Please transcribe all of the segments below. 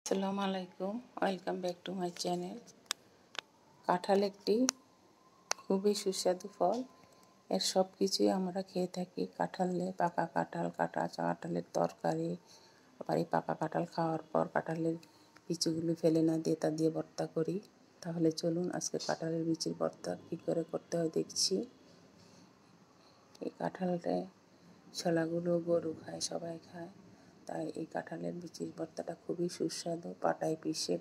আসসালামু আলাইকুম, welcome back to my channel. কাঁঠাল একটি খুবই সুস্বাদু ফল। এর সব কিছুই আমরা খেয়ে থাকি। কাঁঠালে পাকা কাঁঠাল, কাঁঠালের তরকারি, আবার এই পাকা কাঁঠাল খাওয়ার পর কাঁঠালের বিচিগুলো ফেলে না দিয়ে তা দিয়ে ভর্তা করি। তাহলে চলুন আজকে কাঁঠালের বিচির ভর্তা কী করে করতে হয় দেখছি। এই কাঁঠালটা ছোলাগুলো গরু খায়, সবাই খায়, তাই এই কাঁঠালের বিচির ভর্তাটা খুবই সুস্বাদু। পাটায় পিষে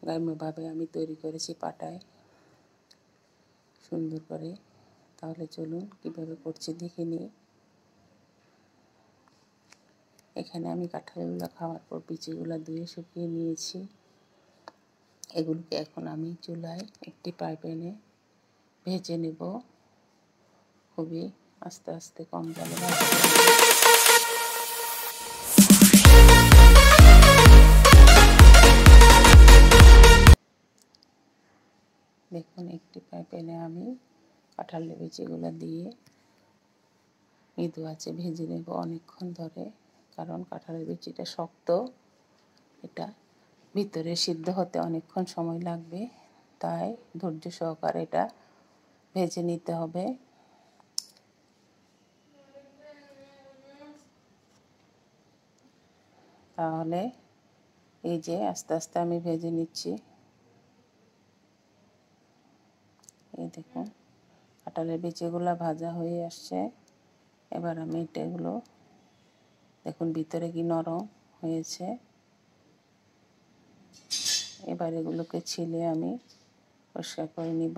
গ্রাম্যভাবে আমি তৈরি করেছি পাটায় সুন্দর করে। তাহলে চলুন কীভাবে করছি দেখে নিই। এখানে আমি কাঁঠালগুলো খাওয়ার পর বিচিগুলো ধুয়ে শুকিয়ে নিয়েছি। এগুলোকে এখন আমি চুলায় একটি ফ্রাই প্যানে ভেজে নেব। খুবই আস্তে আস্তে কম জালে দেখুন, একটি ফ্রাই প্যানে আমি কাঁঠালের বিচিগুলো দিয়ে মৃদু আঁচে ভেজে নেব অনেকক্ষণ ধরে, কারণ কাঁঠালের বিচিটা শক্ত, এটা ভিতরে সিদ্ধ হতে অনেকক্ষণ সময় লাগবে, তাই ধৈর্য সহকারে এটা ভেজে নিতে হবে। তাহলে এই যে আস্তে আস্তে আমি ভেজে নিচ্ছি। এই দেখুন কাঁঠালের বিচিগুলো ভাজা হয়ে আসছে। এবার আমি এগুলো দেখুন ভিতরে কি নরম হয়েছে। এবার এগুলোকে ছিলে আমি পরিষ্কার করে নিব।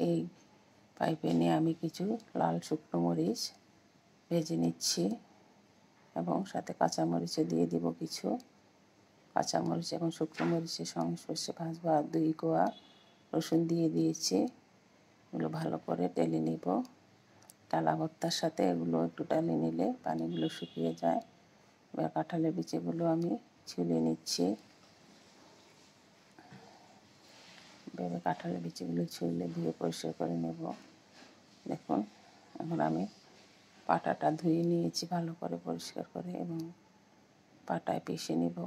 এই ফ্রাই প্যানে আমি কিছু লাল শুকনো মরিচ ভেজে নিচ্ছি এবং সাথে কাঁচামরিচও দিয়ে দিব কিছু। কাঁচামরিচ এবং শুকনো মরিচের সংস্পর্শে ভাজবো। আর 2 কোয়া রসুন দিয়ে দিয়েছি। এগুলো ভালো করে টেলে নিব। টালা ভর্তার সাথে এগুলো একটু টেলে নিলে পানিগুলো শুকিয়ে যায়। এবার কাঁঠালের বিচিগুলো আমি ছুলে নিচ্ছি। এভাবে কাঁঠালের বিচিগুলো ছুলে ধুয়ে পরিষ্কার করে নেব। দেখুন এখন আমি পাটাটা ধুয়ে নিয়েছি ভালো করে পরিষ্কার করে এবং পাটায় পিষে নিব।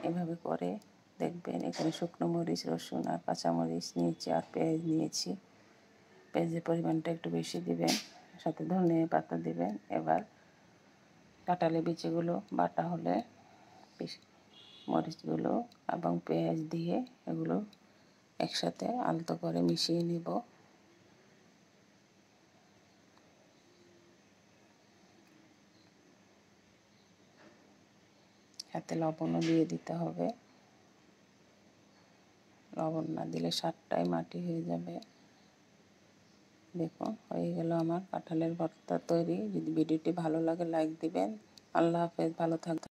এভাবে করে দেখবেন। এখানে শুকনো মরিচ, রসুন আর কাঁচামরিচ নিয়েছি, আর পেঁয়াজ নিয়েছি। পেঁয়াজের পরিমাণটা একটু বেশি দিবেন, সাথে ধনিয়া পাতা দিবেন। এবার কাঁঠালের বিচিগুলো বাটা হলে মরিচগুলো এবং পেঁয়াজ দিয়ে এগুলো একসাথে আলতো করে মিশিয়ে নেব। সাথে লবণও দিয়ে দিতে হবে। লবণ না দিলে স্বাদটাই মাটি হয়ে যাবে। দেখুন হয়ে গেল আমার কাঁঠালের ভর্তা তৈরি। যদি ভিডিওটি ভালো লাগে লাইক দিবেন। আল্লাহ হাফেজ, ভালো থাকবেন।